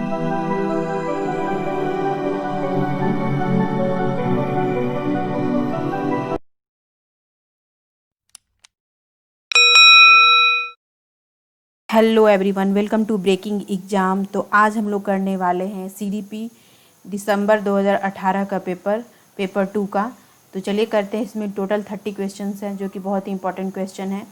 Hello everyone, welcome to Breaking Exam. तो आज हम लोग करने वाले हैं सीडीपी दिसंबर 2018 का पेपर 2 का। तो चलिए करते हैं। इसमें टोटल 30 क्वेश्चंस हैं जो कि बहुत ही इंपॉर्टेंट क्वेश्चन है।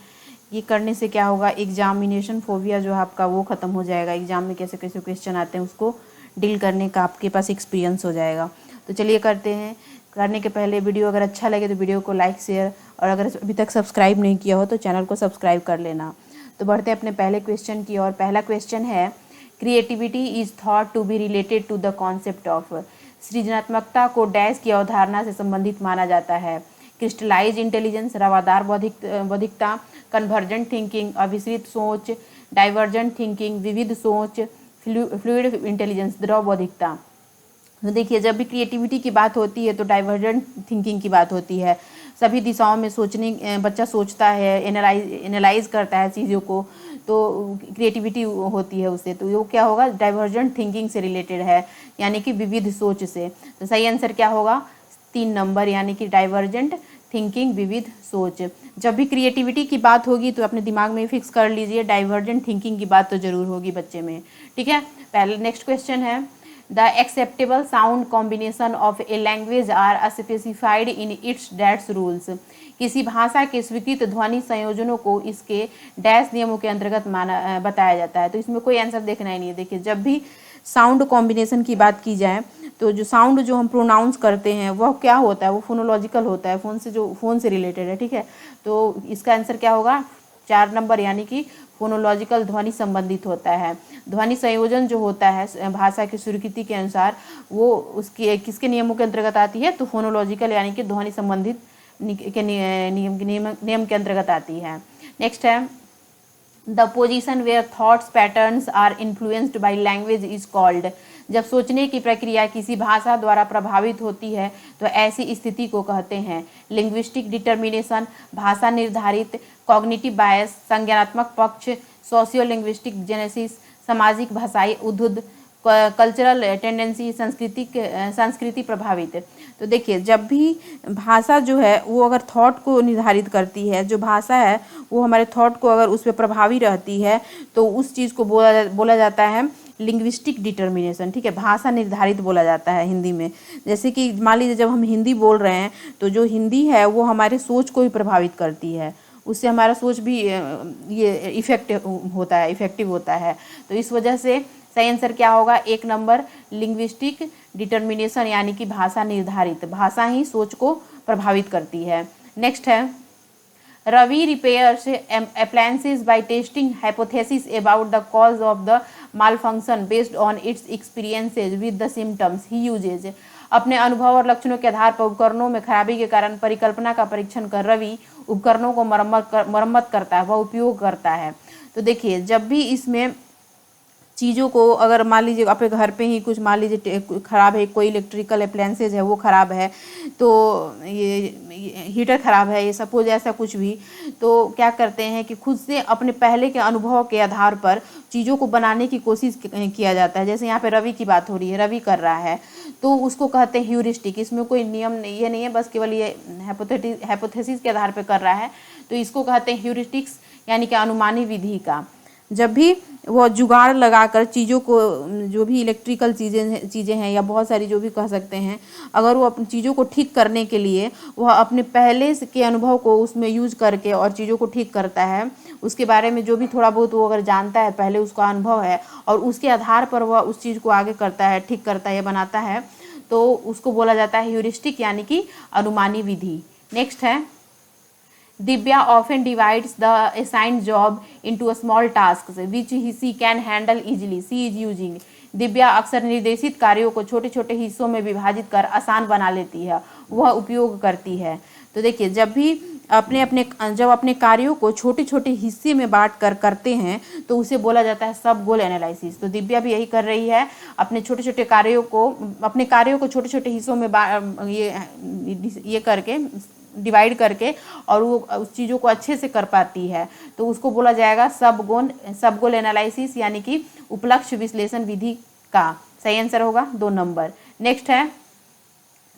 ये करने से क्या होगा, एग्जामिनेशन फोबिया जो आपका वो ख़त्म हो जाएगा। एग्जाम में कैसे कैसे क्वेश्चन आते हैं उसको डील करने का आपके पास एक्सपीरियंस हो जाएगा। तो चलिए करते हैं। करने के पहले वीडियो अगर अच्छा लगे तो वीडियो को लाइक शेयर, और अगर अभी तक सब्सक्राइब नहीं किया हो तो चैनल को सब्सक्राइब कर लेना। तो बढ़ते हैं अपने पहले क्वेश्चन की ओर। पहला क्वेश्चन है, creativity is thought to be related to the concept of. सृजनात्मकता को डैश की अवधारणा से संबंधित माना जाता है। क्रिस्टलाइज इंटेलिजेंस, रवादार बौद्धिकता, कन्वर्जेंट थिंकिंग, अभिसरित सोच, डाइवर्जेंट थिंकिंग, विविध सोच, फ्लूइड इंटेलिजेंस, द्रव बौद्धिकता। तो देखिए, जब भी क्रिएटिविटी की बात होती है तो डाइवर्जेंट थिंकिंग की बात होती है। सभी दिशाओं में सोचने, बच्चा सोचता है, एनालाइज करता है चीज़ों को, तो क्रिएटिविटी होती है उससे। तो वो क्या होगा, डाइवर्जेंट थिंकिंग से रिलेटेड है, यानी कि विविध सोच से। तो सही आंसर क्या होगा, 3 नंबर, यानी कि डाइवर्जेंट थिंकिंग, विविध सोच। जब भी क्रिएटिविटी की बात होगी तो अपने दिमाग में फिक्स कर लीजिए, डाइवर्जेंट थिंकिंग की बात तो जरूर होगी बच्चे में। ठीक है। पहले नेक्स्ट क्वेश्चन है, The acceptable sound combination of a language are specified in its dash rules. किसी भाषा के स्वीकृत ध्वनि संयोजनों को इसके डैश नियमों के अंतर्गत बताया जाता है। तो इसमें कोई आंसर देखना ही नहीं है। देखिए, जब भी साउंड कॉम्बिनेशन की बात की जाए तो जो साउंड जो हम प्रोनाउंस करते हैं वह क्या होता है, वो फोनोलॉजिकल होता है, फोन से रिलेटेड है। ठीक है। तो इसका आंसर क्या होगा, 4 नंबर, यानी कि फोनोलॉजिकल, ध्वनि संबंधित होता है। ध्वनि संयोजन जो होता है भाषा की स्वीकृति के अनुसार, वो उसके किसके नियमों के अंतर्गत आती है, तो फोनोलॉजिकल, यानी कि ध्वनि संबंधित के नियम के अंतर्गत आती है। नेक्स्ट है, the position where thoughts patterns are influenced by language is called. जब सोचने की प्रक्रिया किसी भाषा द्वारा प्रभावित होती है तो ऐसी स्थिति को कहते हैं लिंग्विस्टिक डिटर्मिनेशन, भाषा निर्धारित, कॉग्निटिव बायस, संज्ञानात्मक पक्ष, सोशियो लिंग्विस्टिक जेनेसिस, सामाजिक भाषाई उद्धुद, कल्चरल टेंडेंसी, संस्कृति प्रभावित। तो देखिए, जब भी भाषा जो है वो अगर थॉट को निर्धारित करती है, जो भाषा है वो हमारे थॉट को अगर उस पर प्रभावी रहती है तो उस चीज़ को बोला जाता है लिंग्विस्टिक डिटर्मिनेशन। ठीक है, भाषा निर्धारित बोला जाता है हिंदी में। जैसे कि मान लीजिए जब हम हिंदी बोल रहे हैं तो जो हिंदी है वो हमारे सोच को भी प्रभावित करती है, उससे हमारा सोच भी ये इफेक्टिव होता है। तो इस वजह से सही आंसर क्या होगा, 1 नंबर, लिंग्विस्टिक डिटर्मिनेशन, यानी कि भाषा निर्धारित, भाषा ही सोच को प्रभावित करती है। नेक्स्ट है, Ravi repairs appliances by testing hypothesis about the cause of the malfunction based on its experiences with the symptoms he uses। अपने अनुभव और लक्षणों के आधार पर उपकरणों में खराबी के कारण परिकल्पना का परीक्षण कर रवि उपकरणों को मरम्मत करता है, वह उपयोग करता है। तो देखिए, जब भी इसमें चीज़ों को, अगर मान लीजिए आपके घर पे ही कुछ मान लीजिए ख़राब है, कोई इलेक्ट्रिकल अप्लायंसेज है वो ख़राब है, तो ये हीटर ख़राब है, ये सपोज ऐसा कुछ भी, तो क्या करते हैं कि खुद से अपने पहले के अनुभव के आधार पर चीज़ों को बनाने की कोशिश किया जाता है। जैसे यहाँ पे रवि की बात हो रही है, रवि कर रहा है तो उसको कहते हैं ह्यूरिस्टिक। इसमें कोई नियम नहीं, ये नहीं है, बस केवल ये हाइपोथेसिस के आधार पर कर रहा है, तो इसको कहते हैं ह्यूरिस्टिक्स, यानी कि अनुमानी विधि का। जब भी वो जुगाड़ लगाकर चीज़ों को, जो भी इलेक्ट्रिकल चीज़ें हैं या बहुत सारी जो भी कह सकते हैं, अगर वो अपनी चीज़ों को ठीक करने के लिए वह अपने पहले के अनुभव को उसमें यूज करके और चीज़ों को ठीक करता है, उसके बारे में जो भी थोड़ा बहुत वो अगर जानता है, पहले उसका अनुभव है और उसके आधार पर वह उस चीज़ को आगे करता है, ठीक करता है या बनाता है, तो उसको बोला जाता है ह्यूरिस्टिक, यानी कि अनुमानी विधि। नेक्स्ट है, Divya often divides the assigned job into a small tasks which she can handle easily. She is using। Divya अक्सर निर्देशित कार्यों को छोटे छोटे हिस्सों में विभाजित कर आसान बना लेती है, वह उपयोग करती है। तो देखिए, जब अपने कार्यों को छोटे छोटे हिस्से में बांट कर करते हैं तो उसे बोला जाता है सब गोल एनालिसिस। तो दिव्या भी यही कर रही है, अपने कार्यों को छोटे छोटे हिस्सों में ये करके डिवाइड करके और वो उस चीज़ों को अच्छे से कर पाती है, तो उसको बोला जाएगा सब गोल एनालिसिस, यानी कि उपलक्ष्य विश्लेषण विधि का, सही आंसर होगा 2 नंबर। नेक्स्ट है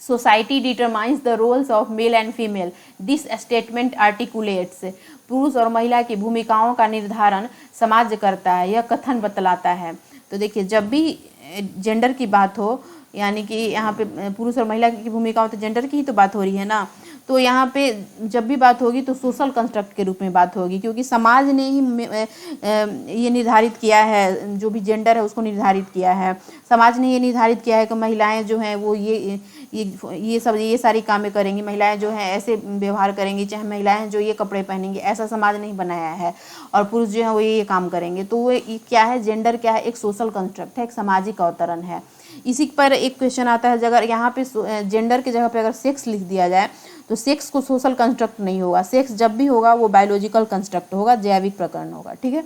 society determines the roles of male and female, this statement articulates, पुरुष और महिला की भूमिकाओं का निर्धारण समाज करता है, यह कथन बतलाता है। तो देखिए जब भी जेंडर की बात हो, यानी कि यहाँ पे पुरुष और महिला की भूमिकाओं, तो जेंडर की ही तो बात हो रही है ना, तो यहाँ पे जब भी बात होगी तो सोशल कंस्ट्रक्ट के रूप में बात होगी, क्योंकि समाज ने ही ये निर्धारित किया है, जो भी जेंडर है उसको निर्धारित किया है। समाज ने ये निर्धारित किया है कि महिलाएं जो हैं वो ये सारी कामें करेंगी, महिलाएं जो हैं ऐसे व्यवहार करेंगी, चाहे महिलाएं जो ये कपड़े पहनेंगी, ऐसा समाज नहीं बनाया है, और पुरुष जो है वो ये काम करेंगे। तो वो क्या है, जेंडर क्या है, एक सोशल कंस्ट्रक्ट है, एक सामाजिक अवतरण है। इसी पर एक क्वेश्चन आता है, अगर यहाँ पे जेंडर की जगह पे अगर सेक्स लिख दिया जाए तो सेक्स को सोशल कंस्ट्रक्ट नहीं होगा, सेक्स जब भी होगा वो बायोलॉजिकल कंस्ट्रक्ट होगा, जैविक प्रकरण होगा, ठीक है।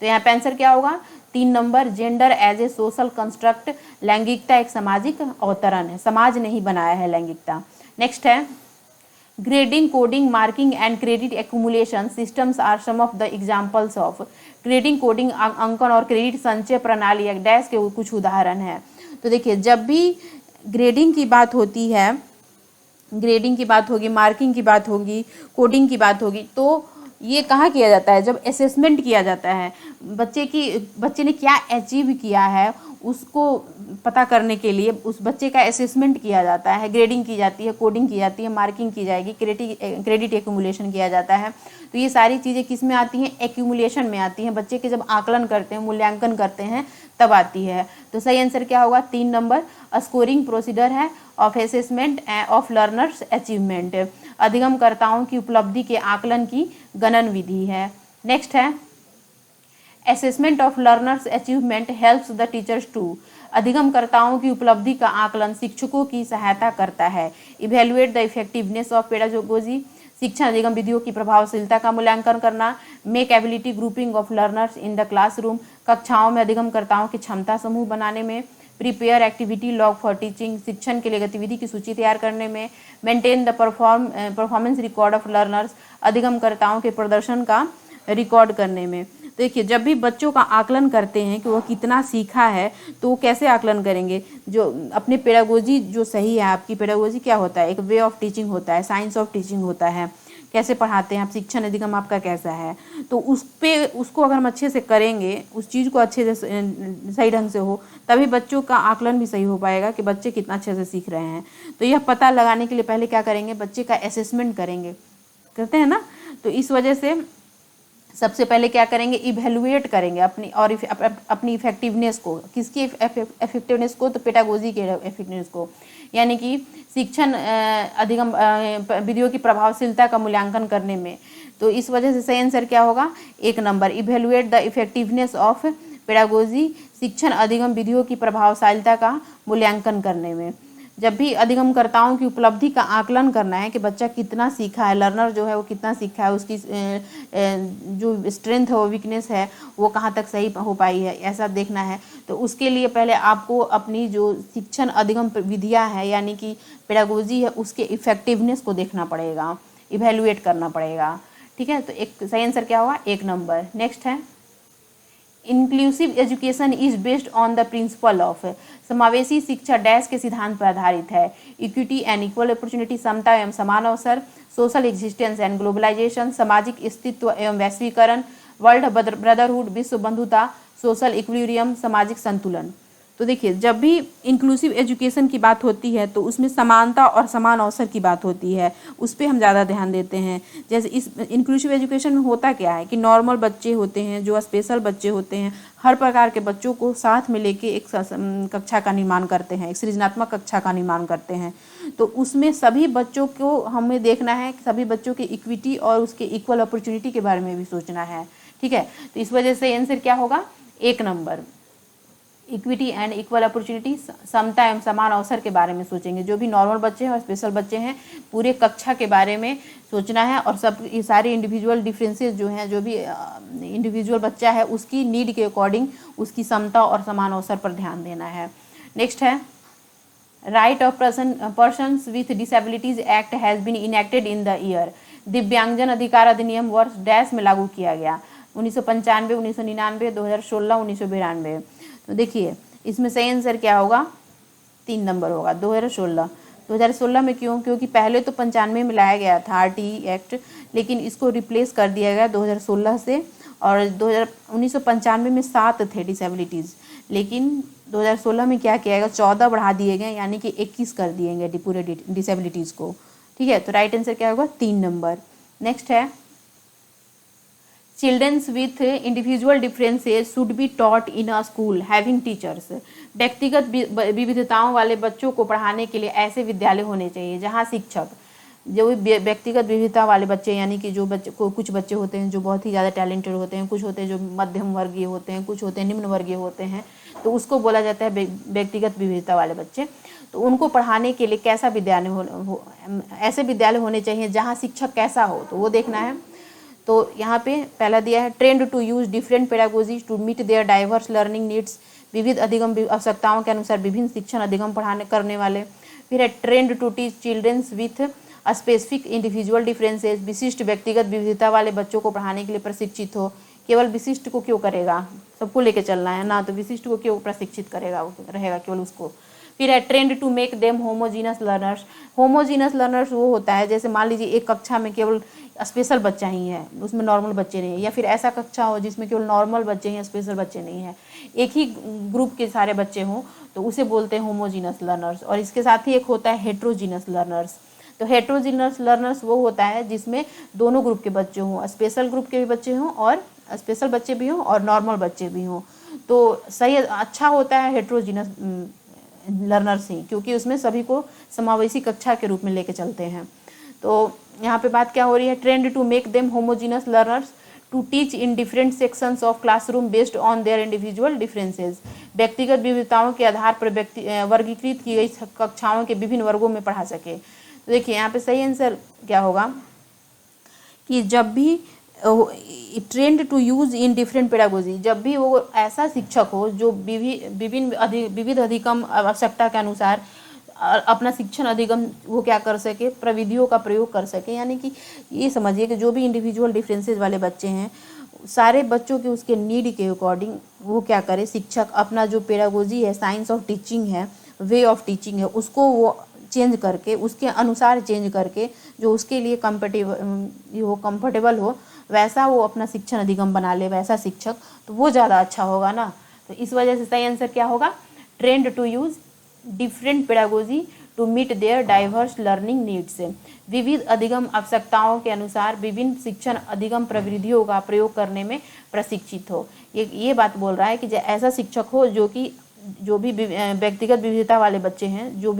तो यहाँ पे आंसर क्या होगा, 3 number, gender as a social construct, लैंगिकता एक सामाजिक अवतरण है, समाज ने ही बनाया है लैंगिकता। नेक्स्ट है grading, coding, marking and credit accumulation systems are some of the examples of. Grading, coding, अंकन और क्रेडिट संचय प्रणाली या डैश के कुछ उदाहरण हैं। तो देखिए जब भी ग्रेडिंग की बात होती है, ग्रेडिंग की बात होगी, मार्किंग की बात होगी, कोडिंग की बात होगी, तो ये कहाँ किया जाता है, जब असेसमेंट किया जाता है, बच्चे ने क्या अचीव किया है उसको पता करने के लिए उस बच्चे का असेसमेंट किया जाता है, ग्रेडिंग की जाती है, कोडिंग की जाती है, मार्किंग की जाएगी, क्रेडिट एक्यूमुलेशन किया जाता है। तो ये सारी चीज़ें किस में आती हैं, एक्यूमुलेशन में आती हैं, बच्चे के जब आकलन करते हैं, मूल्यांकन करते हैं तब आती है। तो सही आंसर क्या होगा, 3 नंबर, स्कोरिंग प्रोसीडर है of assessment of learners achievement, अधिगमकर्ताओं की उपलब्धि के आकलन की गणन विधि है। नेक्स्ट है assessment of learners achievement helps the teachers to, अधिगमकर्ताओं की उपलब्धि का आकलन शिक्षकों की सहायता करता है। Evaluate the effectiveness of pedagogy, शिक्षण अधिगम विधियों की प्रभावशीलता का मूल्यांकन करना। Make ability grouping of learners in the classroom, कक्षाओं में अधिगमकर्ताओं की क्षमता समूह बनाने में। Prepare activity log for teaching, शिक्षण के लिए गतिविधि की सूची तैयार करने में। Maintain the performance record of learners, अधिगमकर्ताओं के प्रदर्शन का रिकॉर्ड करने में। देखिए जब भी बच्चों का आकलन करते हैं कि वह कितना सीखा है, तो वो कैसे आकलन करेंगे, जो अपने पेडागोजी जो सही है, आपकी पेडागोजी क्या होता है, एक वे ऑफ टीचिंग होता है, साइंस ऑफ टीचिंग होता है, कैसे पढ़ाते हैं आप, शिक्षण अधिगम आपका कैसा है, तो उसको अगर हम अच्छे से करेंगे, उस चीज़ को अच्छे से सही ढंग से हो, तभी बच्चों का आकलन भी सही हो पाएगा कि बच्चे कितना अच्छे से सीख रहे हैं। तो यह पता लगाने के लिए पहले क्या करेंगे, बच्चे का असेसमेंट करेंगे, करते हैं ना। तो इस वजह से सबसे पहले क्या करेंगे, इवेलुएट करेंगे अपनी इफेक्टिवनेस को, किसकी इफेक्टिवनेस को, तो पेडागोजी के इफेक्टिवनेस को, यानी कि शिक्षण अधिगम विधियों की प्रभावशीलता का मूल्यांकन करने में। तो इस वजह से सही आंसर क्या होगा, 1 number, evaluate the effectiveness of pedagogy, शिक्षण अधिगम विधियों की प्रभावशीलता का मूल्यांकन करने में। जब भी अधिगमकर्ताओं की उपलब्धि का आकलन करना है कि बच्चा कितना सीखा है, लर्नर जो है वो कितना सीखा है, उसकी जो स्ट्रेंथ है वो वीकनेस है वो कहाँ तक सही हो पाई है, ऐसा देखना है। तो उसके लिए पहले आपको अपनी जो शिक्षण अधिगम विधियाँ है, यानी कि पेडागोजी है, उसके इफेक्टिवनेस को देखना पड़ेगा, इवेलुएट करना पड़ेगा, ठीक है। तो एक सही आंसर क्या होगा, 1 नंबर। नेक्स्ट है inclusive education is based on the principle of, समावेशी शिक्षा डैश के सिद्धांत पर आधारित है। इक्विटी एंड इक्वल अपॉर्चुनिटी, समता एवं समान अवसर। सोशल एग्जिस्टेंस एंड ग्लोबलाइजेशन, सामाजिक अस्तित्व एवं वैश्वीकरण। वर्ल्ड ब्रदरहुड, विश्व बंधुता। सोशल इक्विलिब्रियम, सामाजिक संतुलन। तो देखिए जब भी इंक्लूसिव एजुकेशन की बात होती है तो उसमें समानता और समान अवसर की बात होती है, उस पर हम ज़्यादा ध्यान देते हैं। जैसे इस इंक्लूसिव एजुकेशन में होता क्या है कि नॉर्मल बच्चे होते हैं, जो स्पेशल बच्चे होते हैं, हर प्रकार के बच्चों को साथ में लेके एक कक्षा का निर्माण करते हैं, एक सृजनात्मक कक्षा का निर्माण करते हैं। तो उसमें सभी बच्चों को हमें देखना है, सभी बच्चों की इक्विटी और उसके इक्वल अपॉर्चुनिटी के बारे में भी सोचना है, ठीक है। तो इस वजह से आंसर क्या होगा, 1 number, equity and equal opportunity, समता एवं समान अवसर के बारे में सोचेंगे। जो भी नॉर्मल बच्चे हैं और स्पेशल बच्चे हैं, पूरे कक्षा के बारे में सोचना है, और सब ये सारे इंडिविजुअल डिफरेंसेस जो हैं, जो भी इंडिविजुअल बच्चा है उसकी नीड के अकॉर्डिंग उसकी समता और समान अवसर पर ध्यान देना है। नेक्स्ट है right of persons with disabilities act has been enacted in the year, दिव्यांगजन अधिकार अधिनियम वर्ष डैश में लागू किया गया, 1995, 1999, 2016, 1992। तो देखिए इसमें सही आंसर क्या होगा? 3 नंबर होगा। 2016 में क्यों? क्योंकि पहले तो 95 में लाया गया था आरटीई एक्ट, लेकिन इसको रिप्लेस कर दिया गया 2016 से। और 1995 में 7 थे डिसेबिलिटीज़, लेकिन 2016 में क्या किया गया? 14 बढ़ा दिए गए, यानी कि 21 कर दिए गए पूरे डिसेबिलिटीज़ को। ठीक है, तो राइट आंसर क्या होगा? 3 नंबर। नेक्स्ट है, childrens with individual differences should be taught in a school having teachers. व्यक्तिगत विविधताओं वाले बच्चों को पढ़ाने के लिए ऐसे विद्यालय होने चाहिए जहां शिक्षक, जो व्यक्तिगत विविधता वाले बच्चे, यानी कि जो बच्चे को, कुछ बच्चे होते हैं जो बहुत ही ज़्यादा टैलेंटेड होते हैं, कुछ होते हैं जो मध्यम वर्गीय होते हैं, कुछ होते हैं निम्न वर्गीय होते हैं, तो उसको बोला जाता है व्यक्तिगत विविधता वाले बच्चे। तो उनको पढ़ाने के लिए कैसा विद्यालय ऐसे विद्यालय होने चाहिए जहाँ शिक्षक कैसा हो, तो वो देखना है। तो यहाँ पे पहला दिया है, trained to use different pedagogy to meet their diverse learning needs. विविध अधिगम आवश्यकताओं के अनुसार विभिन्न शिक्षण अधिगम पढ़ाने करने वाले। फिर है, trained to teach childrens with specific individual differences. विशिष्ट व्यक्तिगत विविधता वाले बच्चों को पढ़ाने के लिए प्रशिक्षित हो। केवल विशिष्ट को क्यों करेगा, सबको लेके चलना है ना, तो विशिष्ट को क्यों प्रशिक्षित करेगा, रहेगा केवल उसको। फिर है, trained to make them homogeneous learners. Homogeneous learners वो होता है, जैसे मान लीजिए एक कक्षा में केवल स्पेशल बच्चा ही है, उसमें नॉर्मल बच्चे नहीं है, या फिर ऐसा कक्षा हो जिसमें केवल नॉर्मल बच्चे हैं, स्पेशल बच्चे नहीं है, एक ही ग्रुप के सारे बच्चे हों, तो उसे बोलते हैं होमोजीनस लर्नर्स। और इसके साथ ही एक होता है हेट्रोजीनस लर्नर्स। तो हेट्रोजीनस लर्नर्स वो होता है जिसमें दोनों ग्रुप के बच्चे हों, स्पेशल ग्रुप के भी बच्चे हों और स्पेशल बच्चे भी हों और नॉर्मल बच्चे भी हों। तो सही अच्छा होता है हेट्रोजीनस लर्नर्स ही, क्योंकि उसमें सभी को समावेशी कक्षा के रूप में लेके चलते हैं। तो यहाँ पे बात क्या हो रही है, trained to make them homogeneous learners to teach in different sections of classroom based on their individual differences. व्यक्तिगत विविधताओं के आधार पर वर्गीकृत की गई कक्षाओं के विभिन्न वर्गों में पढ़ा सके। तो देखिए यहाँ पे सही आंसर क्या होगा कि जब भी trained to use in different pedagogy, जब भी वो ऐसा शिक्षक हो जो विविध अधिगम आवश्यकता के अनुसार अपना शिक्षण अधिगम वो क्या कर सके, प्रविधियों का प्रयोग कर सके। यानी कि ये समझिए कि जो भी इंडिविजुअल डिफरेंसेस वाले बच्चे हैं, सारे बच्चों के उसके नीड के अकॉर्डिंग वो क्या करे, शिक्षक अपना जो पेडागोजी है, साइंस ऑफ टीचिंग है, वे ऑफ टीचिंग है, उसको वो चेंज करके, उसके अनुसार चेंज करके, जो उसके लिए कंफर्टेबल हो वैसा वो अपना शिक्षण अधिगम बना ले, वैसा शिक्षक, तो वो ज़्यादा अच्छा होगा ना। तो इस वजह से सही आंसर क्या होगा, trained to use different pedagogy to meet their diverse learning needs. विविध अधिगम आवश्यकताओं के अनुसार विभिन्न शिक्षण अधिगम प्रविधियों का प्रयोग करने में प्रशिक्षित हो। ये बात बोल रहा है कि ऐसा शिक्षक हो जो भी व्यक्तिगत विविधता वाले बच्चे हैं, जो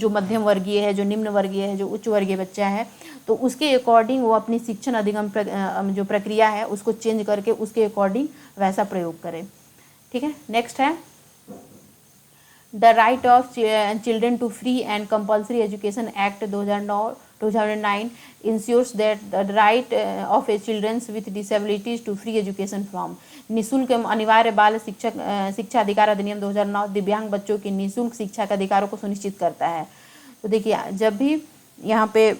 मध्यम वर्गीय है, जो निम्न वर्गीय है, जो उच्च वर्गीय बच्चा है, तो उसके अकॉर्डिंग वो अपनी शिक्षण अधिगम जो प्रक्रिया है उसको चेंज करके उसके अकॉर्डिंग वैसा प्रयोग करे। ठीक है, नेक्स्ट है, the right of children to free and compulsory education act 2009 ensures that the right of a childrens with disabilities to free education from. निःशुल्क एवं अनिवार्य बाल शिक्षा अधिकार अधिनियम 2009 दिव्यांग बच्चों की निःशुल्क शिक्षा के अधिकारों को सुनिश्चित करता है। तो देखिए, जब भी यहाँ पे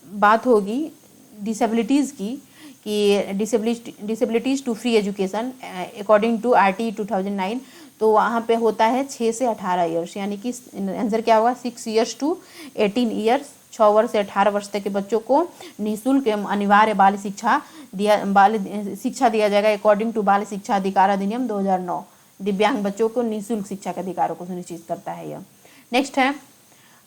बात होगी डिसेबिलिटीज़ की, कि disabilities to free education according to RTE 2009, तो वहाँ पे होता है 6 से 18 ईयर्स, यानी कि आंसर क्या होगा, 6 ईयर्स टू 18 ईयर्स, 6 वर्ष से 18 वर्ष तक के बच्चों को निःशुल्क एवं अनिवार्य बाल शिक्षा दिया जाएगा अकॉर्डिंग टू बाल शिक्षा अधिकार अधिनियम 2009। दिव्यांग बच्चों को निःशुल्क शिक्षा के अधिकारों को सुनिश्चित करता है यह। नेक्स्ट है,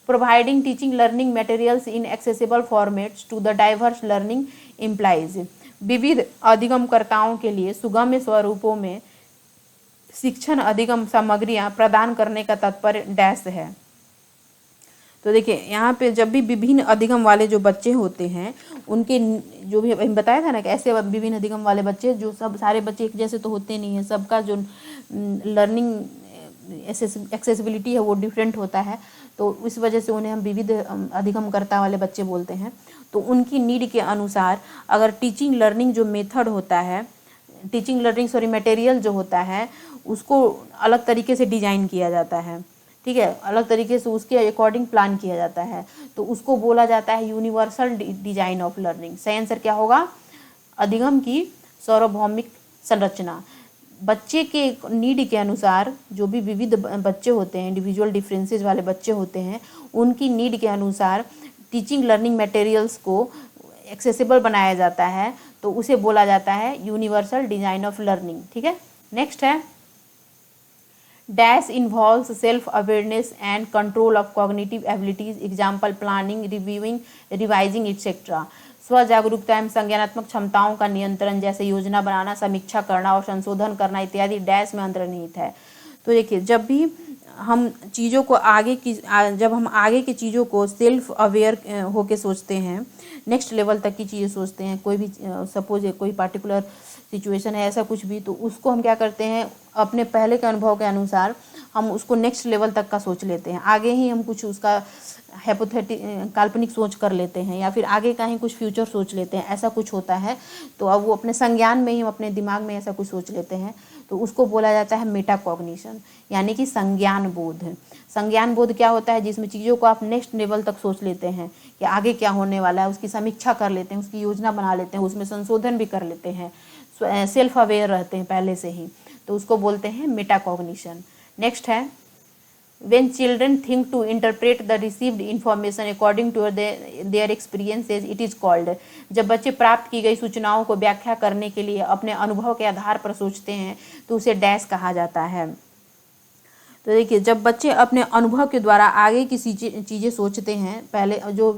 providing teaching learning materials in accessible formats to the diverse learning implies. विविध अधिगमकर्ताओं के लिए सुगम्य स्वरूपों में शिक्षण अधिगम सामग्रियां प्रदान करने का तात्पर्य डैश है। तो देखिए, यहाँ पे जब भी विभिन्न अधिगम वाले जो बच्चे होते हैं, उनके जो भी बताया था ना कि ऐसे विभिन्न अधिगम वाले बच्चे, जो सब सारे बच्चे एक जैसे तो होते नहीं हैं, सबका जो लर्निंग एक्सेसिबिलिटी है वो डिफरेंट होता है, तो इस वजह से उन्हें हम विविध अधिगमकर्ता वाले बच्चे बोलते हैं। तो उनकी नीड के अनुसार अगर टीचिंग लर्निंग जो मेथड होता है, मटेरियल जो होता है, उसको अलग तरीके से डिजाइन किया जाता है। ठीक है, अलग तरीके से उसके अकॉर्डिंग प्लान किया जाता है, तो उसको बोला जाता है यूनिवर्सल डिजाइन ऑफ लर्निंग। सही आंसर क्या होगा, अधिगम की सार्वभौमिक संरचना। बच्चे के नीड के अनुसार, जो भी विविध बच्चे होते हैं, इंडिविजुअल डिफरेंसेस वाले बच्चे होते हैं, उनकी नीड के अनुसार टीचिंग लर्निंग मटेरियल्स को एक्सेसिबल बनाया जाता है, तो उसे बोला जाता है यूनिवर्सल डिजाइन ऑफ लर्निंग। ठीक है, नेक्स्ट है dash involves self awareness and control of cognitive abilities, example planning, reviewing, revising etcetera. स्व जागरूकता एवं संज्ञानात्मक क्षमताओं का नियंत्रण, जैसे योजना बनाना, समीक्षा करना और संशोधन करना इत्यादि डैश में अंतर्निहित है। तो देखिए, जब भी हम चीज़ों को जब हम आगे की चीज़ों को सेल्फ अवेयर होके सोचते हैं, नेक्स्ट लेवल तक की चीज़ें सोचते हैं, कोई भी सपोज कोई पार्टिकुलर सिचुएशन है ऐसा कुछ भी, तो उसको हम क्या करते हैं, अपने पहले के अनुभव के अनुसार हम उसको नेक्स्ट लेवल तक का सोच लेते हैं। आगे ही हम कुछ उसका काल्पनिक सोच कर लेते हैं, या फिर आगे का ही कुछ फ्यूचर सोच लेते हैं, ऐसा कुछ होता है। तो अब वो अपने संज्ञान में ही, हम अपने दिमाग में ऐसा कुछ सोच लेते हैं, तो उसको बोला जाता है मेटाकॉग्निशन, यानी कि संज्ञान बोध। संज्ञान बोध क्या होता है, जिसमें चीज़ों को आप नेक्स्ट लेवल तक सोच लेते हैं कि आगे क्या होने वाला है, उसकी समीक्षा कर लेते हैं, उसकी योजना बना लेते हैं, उसमें संशोधन भी कर लेते हैं, सेल्फ अवेयर रहते हैं पहले से ही, तो उसको बोलते हैं मेटाकॉग्निशन। नेक्स्ट है when children think to interpret the received information according to their experiences, it is called। जब बच्चे प्राप्त की गई सूचनाओं को व्याख्या करने के लिए अपने अनुभव के आधार पर सोचते हैं, तो उसे डैश कहा जाता है। तो देखिए, जब बच्चे अपने अनुभव के द्वारा आगे की चीज़ें सोचते हैं, पहले जो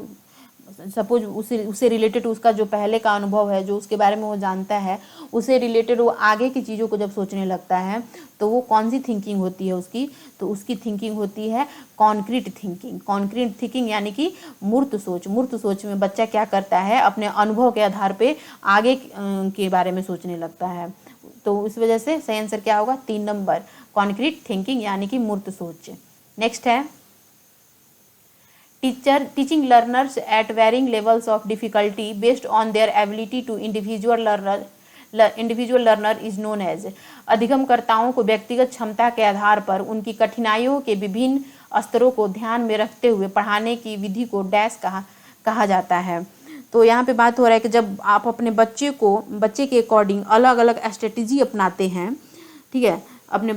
सपोज उससे रिलेटेड उसका जो पहले का अनुभव है, जो उसके बारे में वो जानता है, उससे रिलेटेड वो आगे की चीज़ों को जब सोचने लगता है, तो वो कौन सी थिंकिंग होती है उसकी, तो उसकी थिंकिंग होती है कॉन्क्रीट थिंकिंग। कॉन्क्रीट थिंकिंग यानी कि मूर्त सोच। मूर्त सोच में बच्चा क्या करता है, अपने अनुभव के आधार पे आगे के बारे में सोचने लगता है। तो इस वजह से सही आंसर क्या होगा, 3 नंबर, कॉन्क्रीट थिंकिंग यानी कि मूर्त सोच। नेक्स्ट है teaching learners at varying levels of difficulty based on their ability to individual learner is known as। अधिगमकर्ताओं को व्यक्तिगत क्षमता के आधार पर उनकी कठिनाइयों के विभिन्न स्तरों को ध्यान में रखते हुए पढ़ाने की विधि को डैश कहा जाता है। तो यहाँ पे बात हो रहा है कि जब आप अपने बच्चे के अकॉर्डिंग अलग अलग स्ट्रेटेजी अपनाते हैं, ठीक है, अपने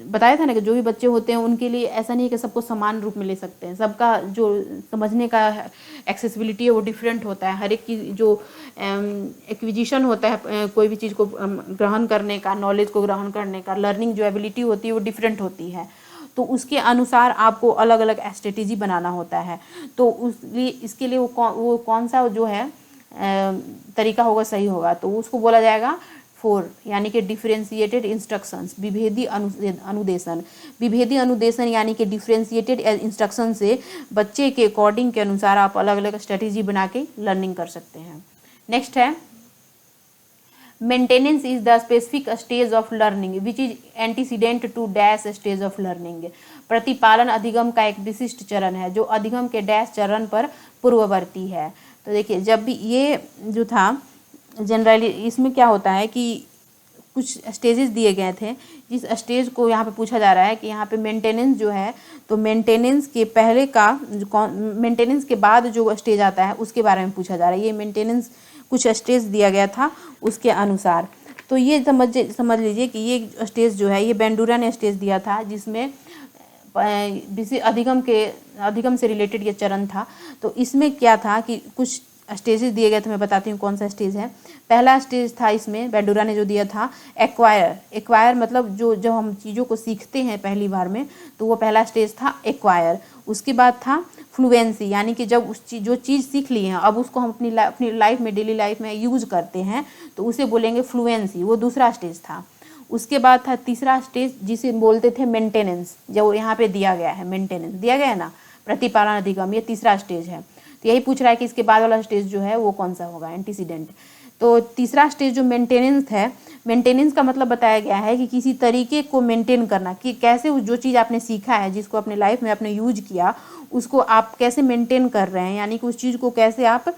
बताया था ना कि जो भी बच्चे होते हैं उनके लिए ऐसा नहीं है कि सबको समान रूप में ले सकते हैं, सबका जो समझने का एक्सेसिबिलिटी है वो डिफरेंट होता है। हर एक की जो एक्विजिशन होता है कोई भी चीज़ को ग्रहण करने का, नॉलेज को ग्रहण करने का, लर्निंग जो एबिलिटी होती है वो डिफरेंट होती है। तो उसके अनुसार आपको अलग अलग स्ट्रेटेजी बनाना होता है। तो इसके लिए वो कौन सा जो है तरीका होगा, सही होगा, तो उसको बोला जाएगा 4, यानी कि डिफरेंशिएटेड इंस्ट्रक्शंस, विभेदी अनुदेशन। विभेदी अनुदेशन यानी कि डिफरेंशिएटेड इंस्ट्रक्शन से बच्चे के अकॉर्डिंग के अनुसार आप अलग अलग स्ट्रेटेजी बना के लर्निंग कर सकते हैं। नेक्स्ट है maintenance is the specific stage of learning which is antecedent to dash stage of learning. प्रतिपालन अधिगम का एक विशिष्ट चरण है जो अधिगम के डैश चरण पर पूर्ववर्ती है। तो देखिए, जब भी ये जो था जनरली, इसमें क्या होता है कि कुछ स्टेजेस दिए गए थे, जिस स्टेज को यहाँ पे पूछा जा रहा है कि यहाँ पे मेंटेनेंस जो है, तो मेंटेनेंस के पहले का मेंटेनेंस के बाद जो स्टेज आता है उसके बारे में पूछा जा रहा है। ये मेंटेनेंस कुछ स्टेज दिया गया था उसके अनुसार। तो ये समझ लीजिए कि ये स्टेज जो है, ये बेंडूरा ने स्टेज दिया था, जिसमें अधिगम से रिलेटेड ये चरण था। तो इसमें क्या था कि कुछ स्टेजेस दिए गए थे, मैं बताती हूँ कौन सा स्टेज है। पहला स्टेज था इसमें बेंडूरा ने जो दिया था एक्वायर मतलब जो हम चीज़ों को सीखते हैं पहली बार में, तो वो पहला स्टेज था एक्वायर। उसके बाद था फ्लुएंसी, यानी कि जब जो चीज़ सीख ली है अब उसको हम अपनी लाइफ में, डेली लाइफ में यूज़ करते हैं, तो उसे बोलेंगे फ्लुएंसी, वो दूसरा स्टेज था। उसके बाद था तीसरा स्टेज जिसे बोलते थे मेंटेनेंस, जो यहाँ पे दिया गया है, मेंटेनेंस दिया गया है ना, प्रतिपालन अधिगम, ये तीसरा स्टेज है। तो यही पूछ रहा है कि इसके बाद वाला स्टेज जो है वो कौन सा होगा, एंटीसीडेंट। तो तीसरा स्टेज जो मेंटेनेंस है, मेंटेनेंस का मतलब बताया गया है कि किसी तरीके को मेंटेन करना, कि कैसे जो चीज़ आपने सीखा है, जिसको अपने लाइफ में आपने यूज किया, उसको आप कैसे मेंटेन कर रहे हैं, यानी कि उस चीज़ को कैसे आप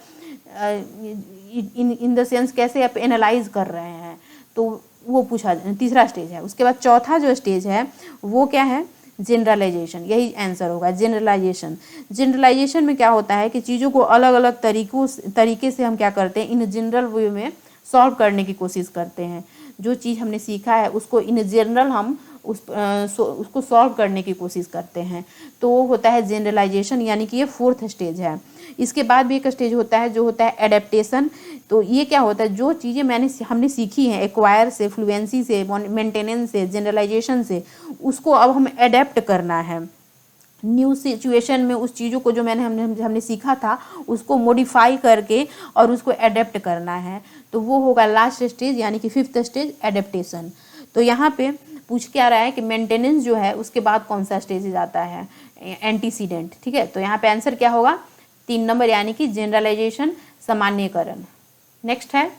इन द सेंस कैसे आप एनालाइज कर रहे हैं, तो वो पूछा, तीसरा स्टेज है। उसके बाद चौथा जो स्टेज है वो क्या है, जनरलाइजेशन, यही आंसर होगा, जनरलाइजेशन। जनरलाइजेशन में क्या होता है कि चीज़ों को अलग अलग तरीके से हम क्या करते हैं, इन जनरल वे में सॉल्व करने की कोशिश करते हैं। जो चीज़ हमने सीखा है उसको इन जनरल हम उसको सॉल्व करने की कोशिश करते हैं, तो वो होता है जनरलाइजेशन, यानी कि ये 4th स्टेज है। इसके बाद भी एक स्टेज होता है जो होता है एडेप्टेशन। तो ये क्या होता है, जो चीज़ें हमने सीखी हैं एक्वायर से, फ्लुएंसी से, मेंटेनेंस से, जनरलाइजेशन से, उसको अब हम एडेप्ट करना है न्यू सिचुएशन में। उस चीज़ों को जो हमने सीखा था उसको मॉडिफाई करके और उसको एडेप्ट करना है, तो वो होगा लास्ट स्टेज, यानी कि 5th स्टेज एडेप्टेशन। तो यहाँ पे पूछ क्या रहा है कि मेंटेनेंस जो है उसके बाद कौन सा स्टेज आता है, एंटीसीडेंट। ठीक है, तो यहाँ पे आंसर क्या होगा 3 नंबर, यानी कि जनरलाइजेशन, सामान्यकरण। नेक्स्ट है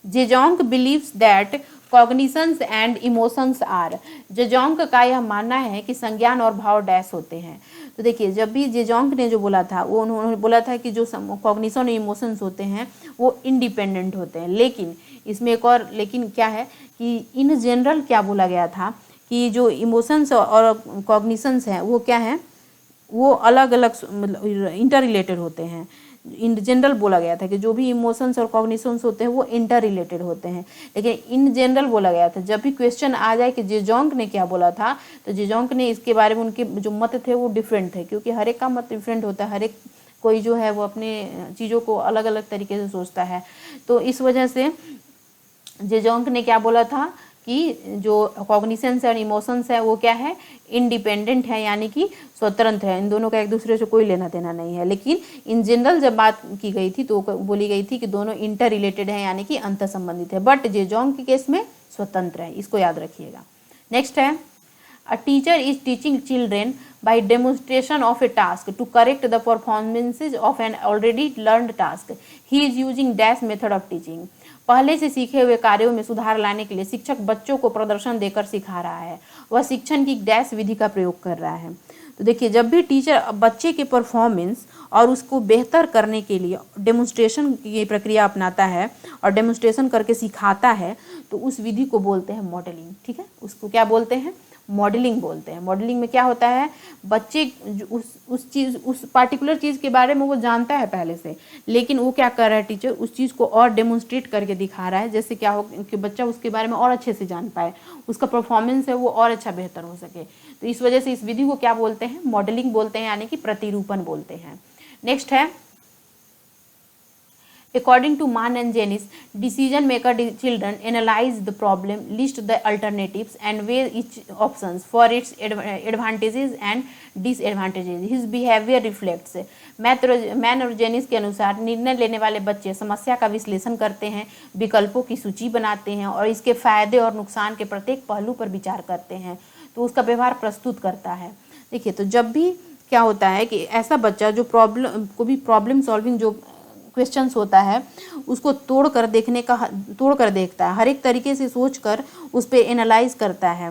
Zajonc believes that cognitions and emotions are. Zajonc का यह मानना है कि संज्ञान और भाव डैश होते हैं। तो देखिए, जब भी जेजोंग ने जो बोला था वो उन्होंने बोला था कि जो कॉग्निशन और इमोशंस होते हैं वो इंडिपेंडेंट होते हैं, लेकिन इसमें एक और लेकिन क्या है कि इन जनरल क्या बोला गया था कि जो इमोशंस और कॉग्निशंस हैं वो क्या हैं, वो अलग अलग मतलब इंटर रिलेटेड होते हैं। इन जनरल बोला गया था कि जो भी इमोशंस और कॉग्निशंस होते हैं वो इंटर रिलेटेड होते हैं, लेकिन इन जनरल बोला गया था। जब भी क्वेश्चन आ जाए कि जेजोंग ने क्या बोला था, तो जेजोंग ने इसके बारे में उनके जो मत थे वो डिफरेंट थे, क्योंकि हर एक का मत डिफरेंट होता है, हर एक कोई जो है वो अपने चीज़ों को अलग अलग तरीके से सोचता है। तो इस वजह से जेजोंग ने क्या बोला था कि जो कॉग्निशंस और इमोशंस है वो क्या है, इंडिपेंडेंट है, यानी कि स्वतंत्र है, इन दोनों का एक दूसरे से कोई लेना देना नहीं है। लेकिन इन जनरल जब बात की गई थी तो बोली गई थी कि दोनों इंटर रिलेटेड है, यानी कि अंतर संबंधित है, बट जेजोंग के केस में स्वतंत्र है, इसको याद रखिएगा। नेक्स्ट है A teacher is teaching children by demonstration of a task to correct the performances of an already learned task. He is using dash method of teaching. पहले से सीखे हुए कार्यों में सुधार लाने के लिए शिक्षक बच्चों को प्रदर्शन देकर सिखा रहा है, वह शिक्षण की डैश विधि का प्रयोग कर रहा है। तो देखिए, जब भी टीचर बच्चे के परफॉर्मेंस और उसको बेहतर करने के लिए डेमोन्स्ट्रेशन की प्रक्रिया अपनाता है और डेमोन्स्ट्रेशन करके सिखाता है, तो उस विधि को बोलते हैं मॉडलिंग। ठीक है, उसको क्या बोलते हैं, मॉडलिंग बोलते हैं। मॉडलिंग में क्या होता है, बच्चे उस पार्टिकुलर चीज़ के बारे में वो जानता है पहले से, लेकिन वो क्या कर रहा है, टीचर उस चीज़ को और डेमोन्स्ट्रेट करके दिखा रहा है, जैसे क्या हो कि बच्चा उसके बारे में और अच्छे से जान पाए, उसका परफॉर्मेंस है वो और अच्छा बेहतर हो सके। तो इस वजह से इस विधि को क्या बोलते हैं, मॉडलिंग बोलते हैं, यानी कि प्रतिरूपण बोलते हैं। नेक्स्ट है According to Mann and Janis, decision maker children analyze the problem, list the alternatives, and weigh each options for its advantages and disadvantages. His behavior reflects. Man और जेनिस के अनुसार निर्णय लेने वाले बच्चे समस्या का विश्लेषण करते हैं, विकल्पों की सूची बनाते हैं और इसके फायदे और नुकसान के प्रत्येक पहलू पर विचार करते हैं, तो उसका व्यवहार प्रस्तुत करता है। देखिए, तो जब भी क्या होता है कि ऐसा बच्चा जो प्रॉब्लम सॉल्विंग जो क्वेश्चंस होता है उसको तोड़ कर देखता है, हर एक तरीके से सोचकर उस पर एनालाइज करता है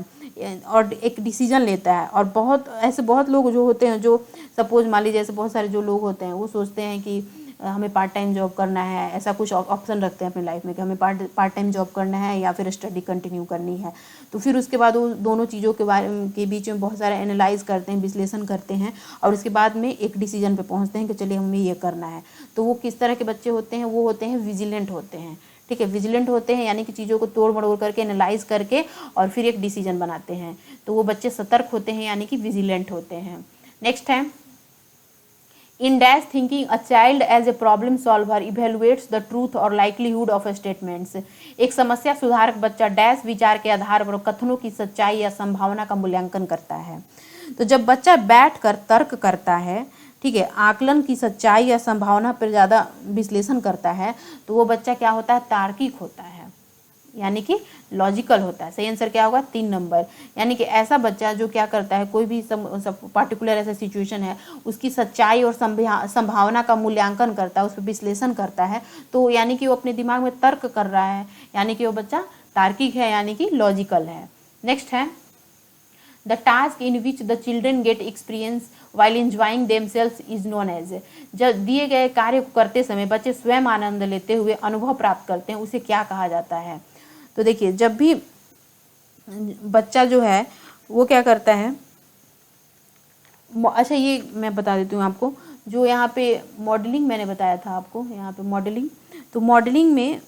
और एक डिसीजन लेता है। और बहुत लोग जो होते हैं, जो सपोज मान लीजिए जैसे बहुत सारे जो लोग होते हैं वो सोचते हैं कि हमें पार्ट टाइम जॉब करना है, ऐसा कुछ ऑप्शन रखते हैं अपनी लाइफ में कि हमें पार्ट टाइम जॉब करना है या फिर स्टडी कंटिन्यू करनी है। तो फिर उसके बाद वो दोनों चीज़ों के बीच में बहुत सारा एनालाइज करते हैं, विश्लेषण करते हैं और उसके बाद में एक डिसीजन पे पहुंचते हैं कि चलिए हमें ये करना है। तो वो किस तरह के बच्चे होते हैं, वो होते हैं विजिलेंट होते हैं। ठीक है, विजिलेंट होते हैं, यानी कि चीज़ों को तोड़ मड़ोड़ करके एनालाइज करके और फिर एक डिसीजन बनाते हैं, तो वो बच्चे सतर्क होते हैं, यानी कि विजिलेंट होते हैं। नेक्स्ट है In dash thinking, a child as a problem solver evaluates the truth or likelihood of statements. एक समस्या सुधारक बच्चा डैश विचार के आधार पर कथनों की सच्चाई या संभावना का मूल्यांकन करता है। तो जब बच्चा बैठकर तर्क करता है, ठीक है, आकलन की सच्चाई या संभावना पर ज़्यादा विश्लेषण करता है, तो वो बच्चा क्या होता है, तार्किक होता है, यानी कि लॉजिकल होता है। सही आंसर क्या होगा, 3 नंबर। यानी कि ऐसा बच्चा जो क्या करता है, कोई भी पार्टिकुलर ऐसा सिचुएशन है उसकी सच्चाई और संभावना का मूल्यांकन करता है, उस पर विश्लेषण करता है, तो यानी कि वो अपने दिमाग में तर्क कर रहा है, यानी कि वो बच्चा तार्किक है, यानी कि लॉजिकल है। नेक्स्ट है The task in which the children get experience while enjoying themselves is known as। जब दिए गए कार्य को करते समय बच्चे स्वयं आनंद लेते हुए अनुभव प्राप्त करते हैं, उसे क्या कहा जाता है। तो देखिए, जब भी बच्चा जो है वो क्या करता है, अच्छा ये मैं बता देती हूँ आपको, जो यहाँ पे मॉडलिंग मैंने बताया था आपको, यहाँ पे मॉडलिंग, तो मॉडलिंग में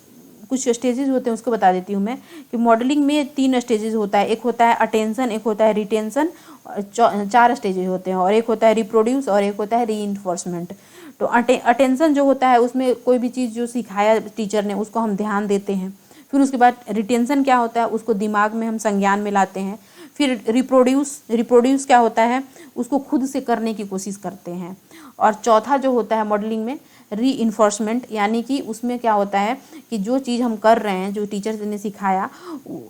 कुछ स्टेजेस होते हैं उसको बता देती हूँ मैं कि मॉडलिंग में 3 स्टेजेस होता है। एक होता है अटेंशन, एक होता है रिटेंशन, और 4 स्टेजेस होते हैं, और एक होता है रिप्रोड्यूस, और एक होता है रीइंफोर्समेंट। तो अटेंशन जो होता है उसमें कोई भी चीज़ जो सिखाया टीचर ने उसको हम ध्यान देते हैं। फिर उसके बाद रिटेंशन क्या होता है, उसको दिमाग में हम संज्ञान में लाते हैं। फिर रिप्रोड्यूस क्या होता है, उसको खुद से करने की कोशिश करते हैं। और चौथा जो होता है मॉडलिंग में रीइंफोर्समेंट, यानी कि उसमें क्या होता है कि जो चीज़ हम कर रहे हैं, जो टीचर ने सिखाया,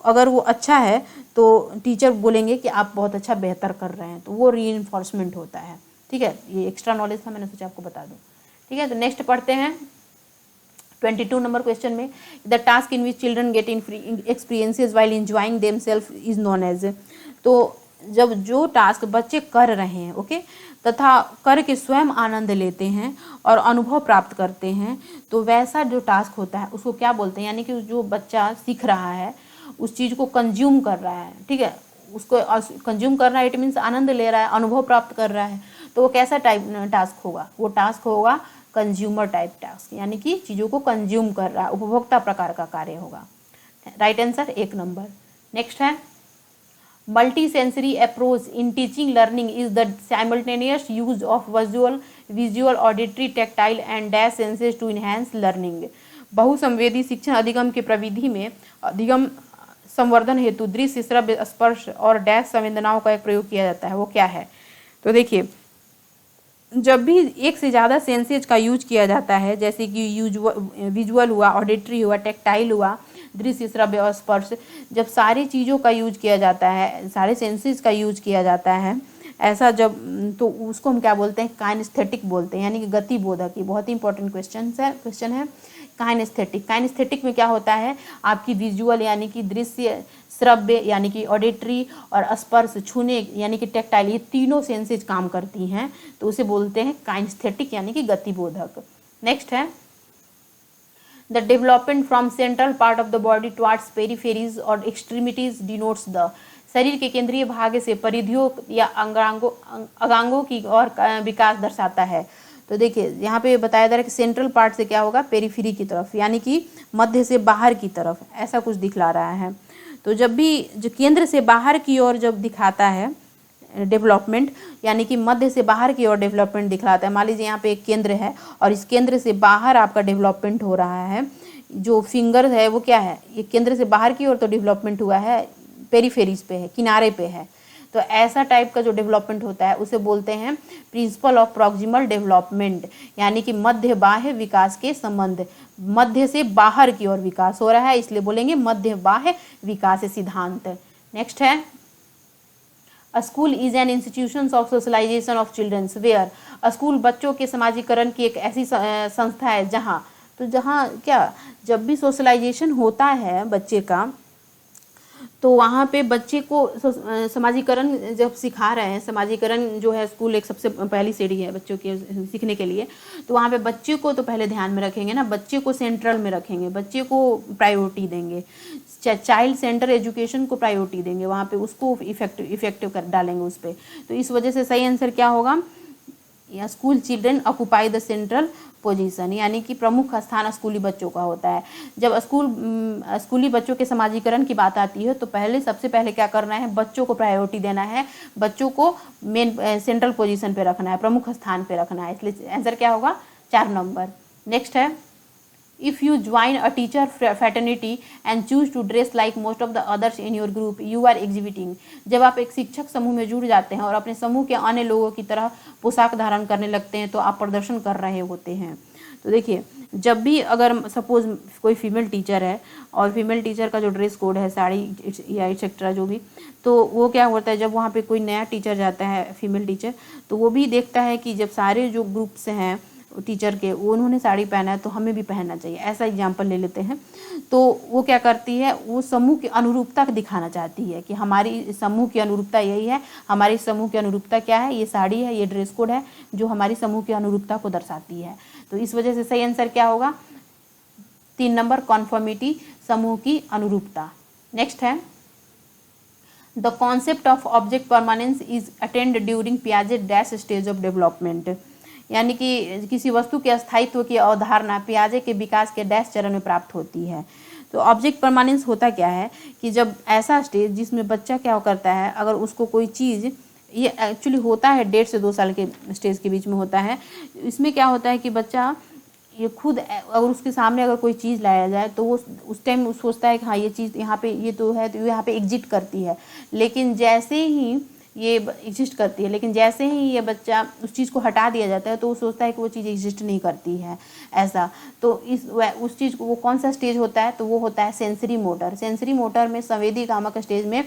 अगर वो अच्छा है तो टीचर बोलेंगे कि आप बहुत अच्छा बेहतर कर रहे हैं, तो वो रीइंफोर्समेंट होता है। ठीक है, ये एक्स्ट्रा नॉलेज था, मैंने सोचा आपको बता दूं। ठीक है, तो नेक्स्ट पढ़ते हैं 22 नंबर क्वेश्चन में, the task in which children get experiences while enjoying themselves is known as. तो जब जो टास्क बच्चे कर रहे हैं, ओके, तथा करके स्वयं आनंद लेते हैं और अनुभव प्राप्त करते हैं, तो वैसा जो टास्क होता है उसको क्या बोलते हैं, यानी कि जो बच्चा सीख रहा है उस चीज़ को कंज्यूम कर रहा है। ठीक है, उसको कंज्यूम कर रहा है, इट मीन्स आनंद ले रहा है, अनुभव प्राप्त कर रहा है, तो वो कैसा टास्क होगा, वो टास्क होगा कंज्यूमर टाइप टास्क, यानी कि चीज़ों को कंज्यूम कर रहा है, उपभोक्ता प्रकार का कार्य होगा। Right answer 1 number. नेक्स्ट है, multi sensory approach in teaching learning is the simultaneous use of visual auditory tactile and dash senses to enhance learning. बहुसंवेदी शिक्षण अधिगम के प्रविधि में अधिगम संवर्धन हेतु दृश्य, श्रव्य, स्पर्श और डैश संवेदनाओं का एक प्रयोग किया जाता है। वो क्या है, तो देखिए, जब भी एक से ज़्यादा सेंसेज का यूज किया जाता है, जैसे कि विजुअल हुआ, ऑडिटरी हुआ, टैक्टाइल हुआ, दृश्य, श्रव्य और स्पर्श, जब सारी चीज़ों का यूज किया जाता है, सारे सेंसेज का यूज किया जाता है, ऐसा जब, तो उसको हम क्या बोलते हैं, काइनेस्थेटिक बोलते हैं, यानी कि गतिबोधक। ये बहुत ही इंपॉर्टेंट क्वेश्चन है काइनेस्थेटिक। काइनेस्थेटिक में क्या होता है, आपकी विजुअल यानी कि दृश्य, श्रव्य यानी कि ऑडिटरी, और स्पर्श छूने यानी कि टैक्टाइल, ये तीनों सेंसेज काम करती हैं, तो उसे बोलते हैं काइनेस्थेटिक यानी कि गतिबोधक। नेक्स्ट है, the development from central part of the body towards peripheries और एक्सट्रीमिटीज डिनोट्स द। शरीर के केंद्रीय भाग से परिधियों या अंगांगों की और विकास दर्शाता है। तो देखिए, यहाँ पे बताया जा रहा है कि सेंट्रल पार्ट से क्या होगा, पेरिफेरी की तरफ, यानी कि मध्य से बाहर की तरफ, ऐसा कुछ दिखला रहा है। तो जब भी जो केंद्र से बाहर की ओर जब दिखाता है डेवलपमेंट, यानी कि मध्य से बाहर की ओर डेवलपमेंट दिखलाता है। मान लीजिए यहाँ पे एक केंद्र है और इस केंद्र से बाहर आपका डेवलपमेंट हो रहा है, जो फिंगर है वो क्या है, ये केंद्र से बाहर की ओर तो डेवलपमेंट हुआ है, पेरिफेरीज पे है, किनारे पे है। तो ऐसा टाइप का जो डेवलपमेंट होता है उसे बोलते हैं प्रिंसिपल ऑफ प्रॉक्सिमल डेवलपमेंट, यानी कि मध्य बाह्य विकास के संबंध, मध्य से बाहर की ओर विकास हो रहा है, इसलिए बोलेंगे मध्य बाह्य विकास सिद्धांत। नेक्स्ट है, A school is an institution of socialization of children where, school बच्चों के समाजीकरण की एक ऐसी संस्था है जहाँ, तो जहाँ क्या, जब भी सोशलाइजेशन होता है बच्चे का, तो वहाँ पे बच्चे को समाजीकरण जब सिखा रहे हैं, समाजीकरण जो है स्कूल एक सबसे पहली सीढ़ी है बच्चों के सीखने के लिए, तो वहाँ पे बच्चे को तो पहले ध्यान में रखेंगे ना, बच्चे को सेंट्रल में रखेंगे, बच्चे को प्रायोरिटी देंगे, चाइल्ड सेंटर एजुकेशन को प्रायोरिटी देंगे, वहाँ पे उसको इफेक्टिव कर डालेंगे उस पर। तो इस वजह से सही आंसर क्या होगा, या school children occupy the central position, यानी कि प्रमुख स्थान स्कूली बच्चों का होता है। जब स्कूली बच्चों के समाजीकरण की बात आती है तो सबसे पहले क्या करना है, बच्चों को प्रायोरिटी देना है, बच्चों को मेन सेंट्रल पोजीशन पे रखना है, प्रमुख स्थान पे रखना है, इसलिए आंसर क्या होगा, 4 नंबर। नेक्स्ट है, If you join a teacher fraternity and choose to dress like most of the others in your group, you are exhibiting। जब आप एक शिक्षक समूह में जुड़ जाते हैं और अपने समूह के अन्य लोगों की तरह पोशाक धारण करने लगते हैं तो आप प्रदर्शन कर रहे होते हैं। तो देखिए, जब भी अगर सपोज कोई फीमेल टीचर है और फीमेल टीचर का जो ड्रेस कोड है, साड़ी या एक्सेट्रा जो भी, तो वो क्या होता है, जब वहाँ पे कोई नया टीचर जाता है फीमेल टीचर, तो वो भी देखता है कि जब सारे जो ग्रुप्स हैं टीचर के वो उन्होंने साड़ी पहना है तो हमें भी पहनना चाहिए, ऐसा एग्जाम्पल ले लेते हैं। तो वो क्या करती है, वो समूह की अनुरूपता दिखाना चाहती है कि हमारी समूह की अनुरूपता यही है, हमारी समूह की अनुरूपता क्या है, ये साड़ी है, ये ड्रेस कोड है जो हमारी समूह की अनुरूपता को दर्शाती है। तो इस वजह से सही आंसर क्या होगा, 3 नंबर, कॉन्फॉर्मिटी, समूह की अनुरूपता। नेक्स्ट है, the concept of object permanence is attend during Piaget dash stage of development, यानी कि किसी वस्तु के स्थायित्व की अवधारणा पियाजे के विकास के डैश चरण में प्राप्त होती है। तो ऑब्जेक्ट परमानेंस होता क्या है कि जब ऐसा स्टेज जिसमें बच्चा क्या करता है, अगर उसको कोई चीज़, ये एक्चुअली होता है 1.5 से 2 साल के स्टेज के बीच में होता है। इसमें क्या होता है कि बच्चा ये खुद अगर उसके सामने अगर कोई चीज़ लाया जाए तो वो उस टाइम सोचता है कि हाँ ये चीज़ यहाँ पे ये तो है, तो यहाँ पे एग्जिस्ट करती है, लेकिन जैसे ही ये एग्जिस्ट करती है, लेकिन जैसे ही ये बच्चा उस चीज़ को हटा दिया जाता है तो वो सोचता है कि वो चीज़ एग्जिस्ट नहीं करती है ऐसा। तो उस चीज़ को वो कौन सा स्टेज होता है, तो वो होता है सेंसरी मोटर। सेंसरी मोटर में संवेदी कामक स्टेज में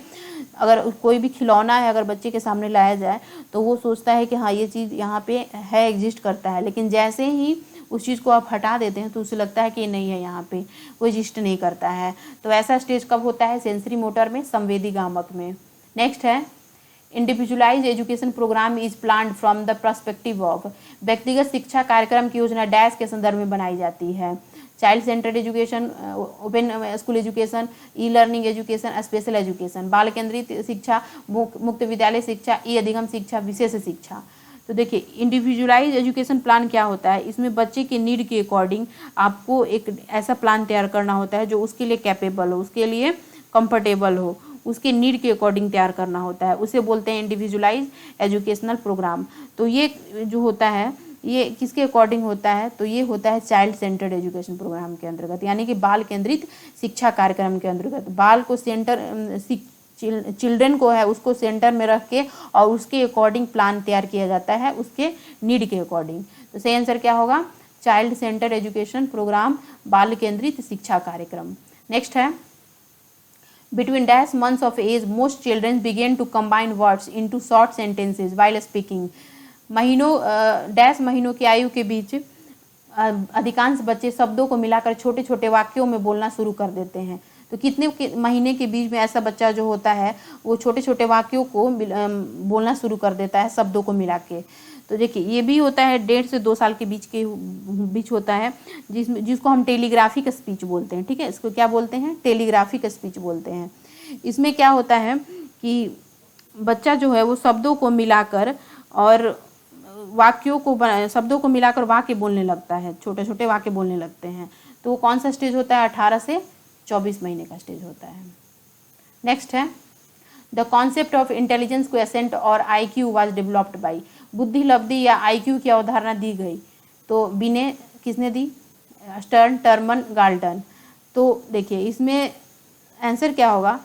अगर कोई भी खिलौना है अगर बच्चे के सामने लाया जाए तो वो सोचता है कि हाँ ये चीज़ यहाँ पे है, एग्जिस्ट करता है, लेकिन जैसे ही उस चीज़ को आप हटा देते हैं तो उसे लगता है कि ये नहीं है, यहाँ पे वो एग्जिस्ट नहीं करता है। तो ऐसा स्टेज कब होता है, सेंसरी मोटर में, संवेदी कामक में। नेक्स्ट है individualise education programme is planned from the perspective of. व्यक्तिगत शिक्षा कार्यक्रम की योजना डैश के संदर्भ में बनाई जाती है। Child centred education, open school education, e learning education, special education, बाल केंद्रित शिक्षा, मुक्त विद्यालय शिक्षा, ई अधिगम शिक्षा, विशेष शिक्षा। तो देखिए इंडिविजुअलाइज एजुकेशन प्लान क्या होता है, इसमें बच्चे के नीड के अकॉर्डिंग आपको एक ऐसा प्लान तैयार करना होता है जो उसके लिए कैपेबल हो, उसके लिए कंफर्टेबल हो, उसके नीड के अकॉर्डिंग तैयार करना होता है, उसे बोलते हैं इंडिविजुअलाइज एजुकेशनल प्रोग्राम। तो ये जो होता है ये किसके अकॉर्डिंग होता है, तो ये होता है चाइल्ड सेंटर्ड एजुकेशन प्रोग्राम के अंतर्गत, यानी कि बाल केंद्रित शिक्षा कार्यक्रम के अंतर्गत। बाल को चिल्ड्रन को है उसको सेंटर में रख के और उसके अकॉर्डिंग प्लान तैयार किया जाता है, उसके नीड के अकॉर्डिंग। तो सही आंसर क्या होगा, चाइल्ड सेंटर्ड एजुकेशन प्रोग्राम, बाल केंद्रित शिक्षा कार्यक्रम। नेक्स्ट है Between dash months of age, most children begin to combine words into short sentences while speaking. Dash महीनों की आयु के बीच अधिकांश बच्चे शब्दों को मिलाकर छोटे छोटे वाक्यों में बोलना शुरू कर देते हैं। तो कितने महीने के बीच में ऐसा बच्चा जो होता है वो छोटे छोटे वाक्यों को बोलना शुरू कर देता है शब्दों को मिला के। तो देखिए ये भी होता है 1.5 से 2 साल के बीच होता है, जिसको हम टेलीग्राफिक स्पीच बोलते हैं। ठीक है, इसको क्या बोलते हैं, टेलीग्राफिक स्पीच बोलते हैं। इसमें क्या होता है कि बच्चा जो है वो शब्दों को मिलाकर और शब्दों को मिलाकर वाक्य बोलने लगता है, छोटे छोटे वाक्य बोलने लगते हैं। तो वो कौन सा स्टेज होता है, 18 से 24 महीने का स्टेज होता है। नेक्स्ट है the concept of intelligence quiescent और IQ वाज डेवलप्ड बाई। बुद्धि लब्धि या IQ की अवधारणा दी गई तो बिने किसने दी, स्टर्न, टर्मन, गाल्टन। तो देखिए इसमें आंसर क्या होगा,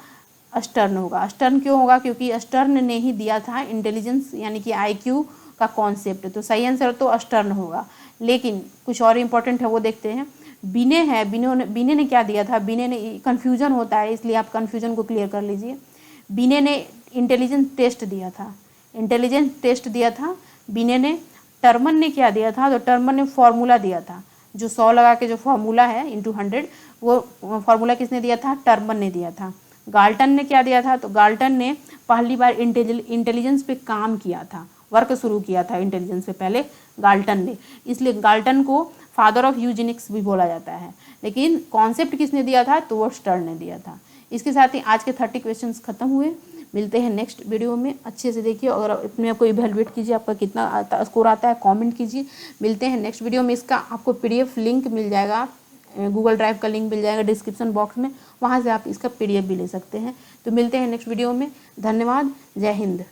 स्टर्न होगा। स्टर्न क्यों होगा, क्योंकि स्टर्न ने ही दिया था इंटेलिजेंस यानी कि IQ का कॉन्सेप्ट। तो सही आंसर तो स्टर्न होगा। लेकिन कुछ और इम्पोर्टेंट है वो देखते हैं। बिने है, बिने ने क्या दिया था, बिने ने, कन्फ्यूजन होता है इसलिए आप कन्फ्यूजन को क्लियर कर लीजिए। बिने ने इंटेलिजेंस टेस्ट दिया था, इंटेलिजेंस टेस्ट दिया था बिने ने। टर्मन ने क्या दिया था, तो टर्मन ने फॉर्मूला दिया था, जो 100 लगा के जो फॉर्मूला है इंटू 100, वो फॉर्मूला किसने दिया था, टर्मन ने दिया था। गाल्टन ने क्या दिया था, तो गाल्टन ने पहली बार इंटेलिजेंस पे काम किया था, वर्क शुरू किया था इंटेलिजेंस से पहले गाल्टन ने, इसलिए गाल्टन को फादर ऑफ यूजेनिक्स भी बोला जाता है। लेकिन कॉन्सेप्ट किसने दिया था, तो वो स्टर्न ने दिया था। इसके साथ ही आज के 30 क्वेश्चंस खत्म हुए। मिलते हैं नेक्स्ट वीडियो में, अच्छे से देखिए और अपने को इवैल्यूएट कीजिए, आपका कितना स्कोर आता है कमेंट कीजिए। मिलते हैं नेक्स्ट वीडियो में। इसका आपको PDF लिंक मिल जाएगा, गूगल ड्राइव का लिंक मिल जाएगा डिस्क्रिप्शन बॉक्स में, वहाँ से आप इसका PDF भी ले सकते हैं। तो मिलते हैं नेक्स्ट वीडियो में। धन्यवाद, जय हिंद।